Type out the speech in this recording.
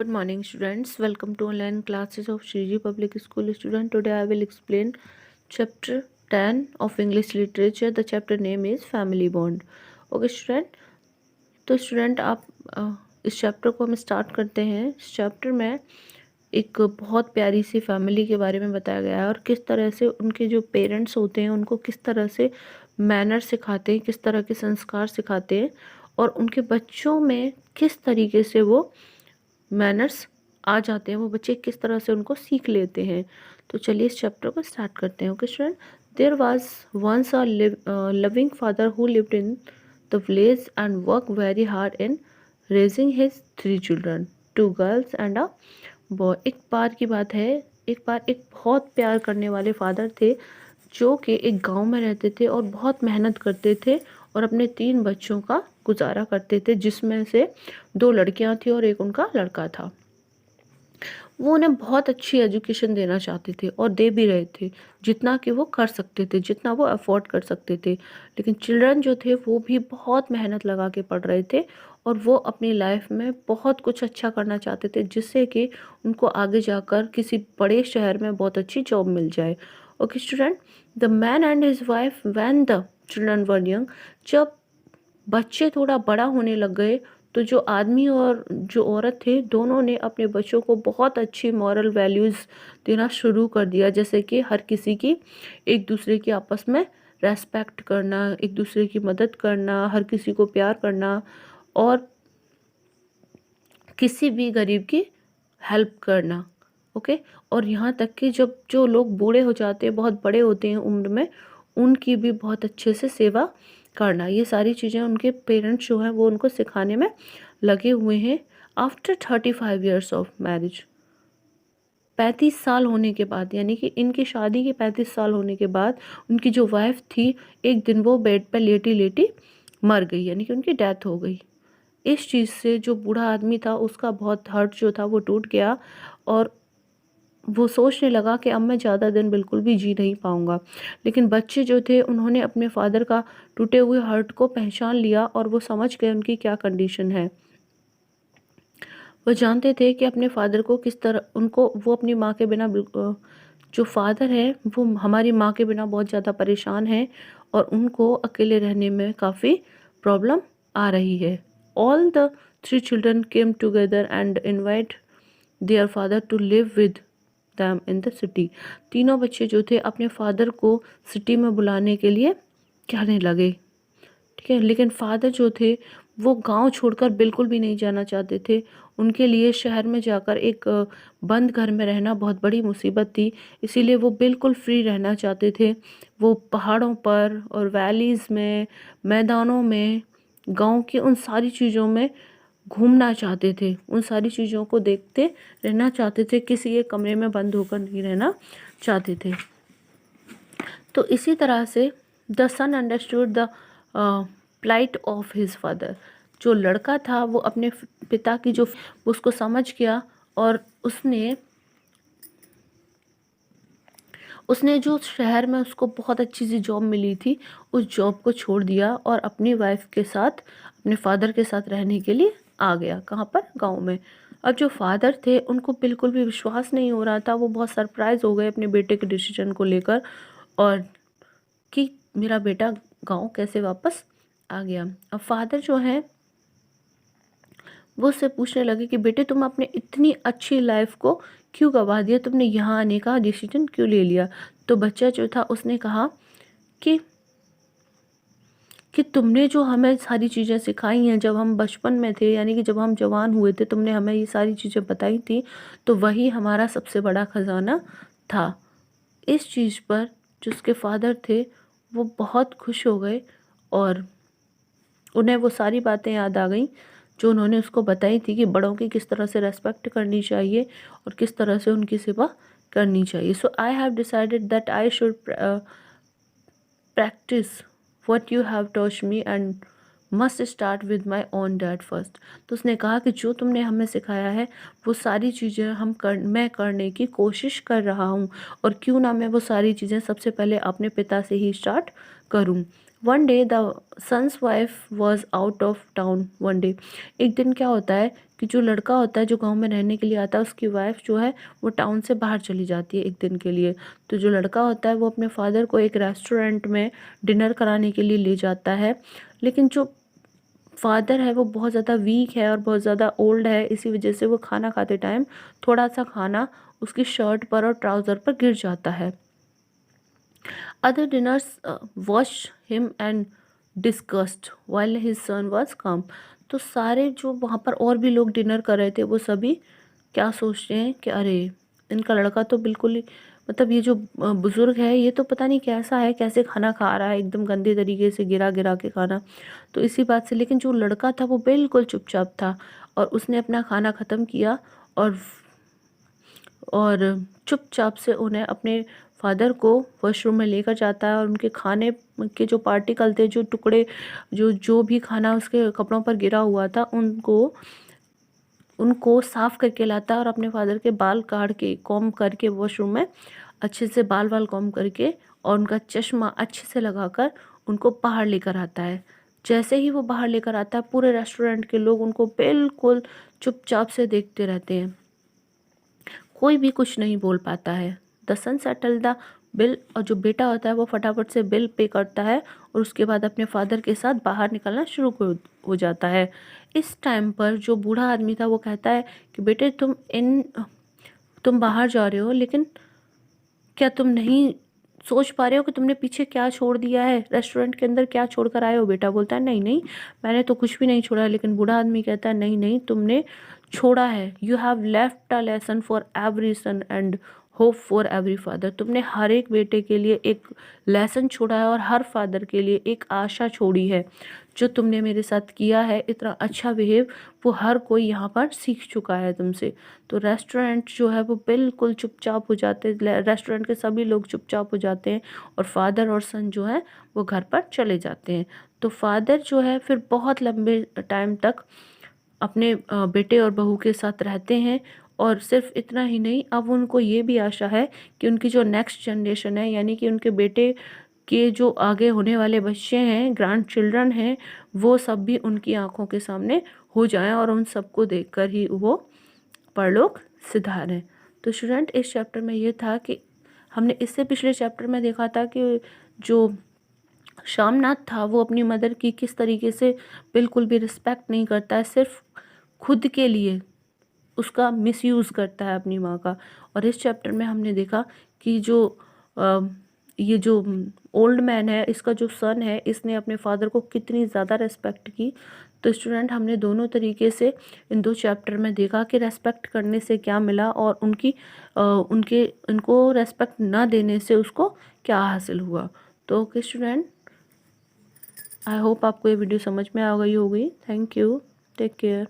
Good morning, students. Welcome to online classes of Shriji Public School student. Today I will explain chapter 10 of English literature. The chapter name is Family Bond. Okay, student. तो student आप इस chapter को हम start करते हैं। इस chapter में एक बहुत प्यारी सी फैमिली के बारे में बताया गया है और किस तरह से उनके जो पेरेंट्स होते हैं उनको किस तरह से मैनर सिखाते हैं, किस तरह के संस्कार सिखाते हैं और उनके बच्चों में किस तरीके से वो मैनर्स आ जाते हैं, वो बच्चे किस तरह से उनको सीख लेते हैं। तो चलिए इस चैप्टर को स्टार्ट करते हैं। Okay student, there was once a loving father who lived in the village and work very hard in raising his 3 children, 2 girls and a boy. एक बार की बात है, एक बार एक बहुत प्यार करने वाले फादर थे जो कि एक गांव में रहते थे और बहुत मेहनत करते थे और अपने 3 बच्चों का गुजारा करते थे, जिसमें से 2 लड़कियां थी और एक उनका लड़का था। वो उन्हें बहुत अच्छी एजुकेशन देना चाहते थे और दे भी रहे थे, जितना कि वो कर सकते थे, जितना वो अफोर्ड कर सकते थे। लेकिन चिल्ड्रन जो थे वो भी बहुत मेहनत लगा के पढ़ रहे थे और वो अपनी लाइफ में बहुत कुछ अच्छा करना चाहते थे, जिससे कि उनको आगे जाकर किसी बड़े शहर में बहुत अच्छी जॉब मिल जाए। Okay student, the man and his wife when the children were young, जब बच्चे थोड़ा बड़ा होने लग गए तो जो आदमी और जो औरत थे दोनों ने अपने बच्चों को बहुत अच्छी मॉरल वैल्यूज़ देना शुरू कर दिया, जैसे कि हर किसी की एक दूसरे की आपस में रेस्पेक्ट करना, एक दूसरे की मदद करना, हर किसी को प्यार करना और किसी भी गरीब की हेल्प करना। ओके, और यहाँ तक कि जब जो लोग बूढ़े हो जाते हैं, बहुत बड़े होते हैं उम्र में, उनकी भी बहुत अच्छे से सेवा करना, ये सारी चीज़ें उनके पेरेंट्स जो हैं वो उनको सिखाने में लगे हुए हैं। आफ्टर 35 ईयर्स ऑफ मैरिज, 35 साल होने के बाद, यानी कि इनकी शादी के 35 साल होने के बाद उनकी जो वाइफ थी, एक दिन वो बेड पर लेटी लेटी मर गई, यानी कि उनकी डेथ हो गई। इस चीज़ से जो बूढ़ा आदमी था उसका बहुत हार्ट जो था वो टूट गया और वो सोचने लगा कि अब मैं ज़्यादा दिन बिल्कुल भी जी नहीं पाऊँगा। लेकिन बच्चे जो थे उन्होंने अपने फादर का टूटे हुए हार्ट को पहचान लिया और वो समझ गए उनकी क्या कंडीशन है। वो जानते थे कि अपने फादर को किस तरह उनको वो अपनी माँ के बिना जो फादर है वो हमारी माँ के बिना बहुत ज़्यादा परेशान है और उनको अकेले रहने में काफ़ी प्रॉब्लम आ रही है। All the 3 children came together and invite their father to live with them in the city. तीनों बच्चे जो थे अपने फादर को सिटी में बुलाने के लिए कहने लगे, ठीक है। लेकिन फादर जो थे वो गांव छोड़कर बिल्कुल भी नहीं जाना चाहते थे। उनके लिए शहर में जाकर एक बंद घर में रहना बहुत बड़ी मुसीबत थी, इसीलिए वो बिल्कुल फ्री रहना चाहते थे। वो पहाड़ों पर और वैलीज़ में, मैदानों में, गांव की उन सारी चीज़ों में घूमना चाहते थे, उन सारी चीज़ों को देखते रहना चाहते थे, किसी एक कमरे में बंद होकर नहीं रहना चाहते थे। तो इसी तरह से the son understood the plight of his father. जो लड़का था वो अपने पिता की जो उसको समझ गया और उसने जो शहर में उसको बहुत अच्छी सी जॉब मिली थी उस जॉब को छोड़ दिया और अपनी वाइफ के साथ, अपने फादर के साथ रहने के लिए आ गया। कहाँ पर? गांव में। अब जो फादर थे उनको बिल्कुल भी विश्वास नहीं हो रहा था, वो बहुत सरप्राइज हो गए अपने बेटे के डिसीजन को लेकर और कि मेरा बेटा गांव कैसे वापस आ गया। अब फादर जो है वो उससे पूछने लगे कि बेटे तुम अपने इतनी अच्छी लाइफ को क्यों गवा दिया, तुमने यहाँ आने का डिसीजन क्यों ले लिया। तो बच्चा जो था उसने कहा कि तुमने जो हमें सारी चीज़ें सिखाई हैं जब हम बचपन में थे, यानी कि जब हम जवान हुए थे, तुमने हमें ये सारी चीज़ें बताई थी, तो वही हमारा सबसे बड़ा ख़जाना था। इस चीज़ पर जो उसके फादर थे वो बहुत खुश हो गए और उन्हें वो सारी बातें याद आ गईं जो उन्होंने उसको बताई थी कि बड़ों की किस तरह से रेस्पेक्ट करनी चाहिए और किस तरह से उनकी सेवा करनी चाहिए। So I have decided that I should practise what you have taught me and must start with my own dad first. तो उसने कहा कि जो तुमने हमें सिखाया है वो सारी चीज़ें मैं करने की कोशिश कर रहा हूँ और क्यों ना मैं वो सारी चीज़ें सबसे पहले अपने पिता से ही स्टार्ट करूँ। One day the son's wife was out of town one day. एक दिन क्या होता है कि जो लड़का होता है जो गांव में रहने के लिए आता है, उसकी वाइफ जो है वो टाउन से बाहर चली जाती है एक दिन के लिए। तो जो लड़का होता है वो अपने फादर को एक रेस्टोरेंट में डिनर कराने के लिए ले जाता है। लेकिन जो फादर है वो बहुत ज़्यादा वीक है और बहुत ज़्यादा ओल्ड है, इसी वजह से वो खाना खाते टाइम थोड़ा सा खाना उसकी शर्ट पर और ट्राउज़र पर गिर जाता है। Other dinners watch him and discussed while his son was कम। तो सारे जो वहाँ पर और भी लोग डिनर कर रहे थे वो सभी क्या सोचते हैं कि अरे इनका लड़का तो बिल्कुल ही, मतलब ये जो बुज़ुर्ग है ये तो पता नहीं कैसा है, कैसे खाना खा रहा है, एकदम गंदे तरीके से गिरा गिरा के खाना। तो इसी बात से, लेकिन जो लड़का था वो बिल्कुल चुपचाप था और उसने अपना खाना ख़त्म किया और चुपचाप से उन्हें अपने फादर को वॉशरूम में लेकर जाता है और उनके खाने के जो पार्टिकल थे, जो टुकड़े, जो भी खाना उसके कपड़ों पर गिरा हुआ था, उनको उनको साफ़ करके लाता है और अपने फादर के बाल काट के कॉम करके वॉशरूम में अच्छे से बाल वाल कॉम करके और उनका चश्मा अच्छे से लगाकर उनको बाहर लेकर आता है। जैसे ही वो बाहर लेकर आता है, पूरे रेस्टोरेंट के लोग उनको बिल्कुल चुपचाप से देखते रहते हैं, कोई भी कुछ नहीं बोल पाता है। The son settle the bill, और जो बेटा होता है वो फटाफट से बिल पे करता है और उसके बाद अपने फादर के साथ बाहर निकलना शुरू हो जाता है। इस टाइम पर जो बूढ़ा आदमी था वो कहता है कि बेटे तुम बाहर जा रहे हो, लेकिन क्या तुम नहीं सोच पा रहे हो कि तुमने पीछे क्या छोड़ दिया है, रेस्टोरेंट के अंदर क्या छोड़ कर आए हो? बेटा बोलता है नहीं नहीं, मैंने तो कुछ भी नहीं छोड़ा है। लेकिन बूढ़ा आदमी कहता है नहीं नहीं, तुमने छोड़ा है। You have left a lesson for every son and hope for every father. तुमने हर एक बेटे के लिए एक लेसन छोड़ा है और हर फादर के लिए एक आशा छोड़ी है। जो तुमने मेरे साथ किया है, इतना अच्छा बिहेव, वो हर कोई यहाँ पर सीख चुका है तुमसे। तो रेस्टोरेंट जो है वो बिल्कुल चुपचाप हो जाते हैं, रेस्टोरेंट के सभी लोग चुपचाप हो जाते हैं और फादर और सन जो है वो घर पर चले जाते हैं। तो फादर जो है फिर बहुत लंबे टाइम तक अपने बेटे और बहू के साथ रहते हैं। और सिर्फ इतना ही नहीं, अब उनको ये भी आशा है कि उनकी जो नेक्स्ट जनरेशन है, यानी कि उनके बेटे के जो आगे होने वाले बच्चे हैं, ग्रैंड चिल्ड्रन हैं, वो सब भी उनकी आंखों के सामने हो जाएं और उन सबको देखकर ही वो परलोक सिधारें। तो स्टूडेंट, इस चैप्टर में ये था कि हमने इससे पिछले चैप्टर में देखा था कि जो श्यामनाथ था वो अपनी मदर की किस तरीके से बिल्कुल भी रिस्पेक्ट नहीं करता है, सिर्फ खुद के लिए उसका मिसयूज़ करता है अपनी माँ का। और इस चैप्टर में हमने देखा कि ये जो ओल्ड मैन है, इसका जो सन है, इसने अपने फादर को कितनी ज़्यादा रेस्पेक्ट की। तो स्टूडेंट, हमने दोनों तरीके से इन दो चैप्टर में देखा कि रेस्पेक्ट करने से क्या मिला और उनको रेस्पेक्ट ना देने से उसको क्या हासिल हुआ। तो ओके स्टूडेंट, आई होप आपको ये वीडियो समझ में आ गई होगी। Thank you, take care.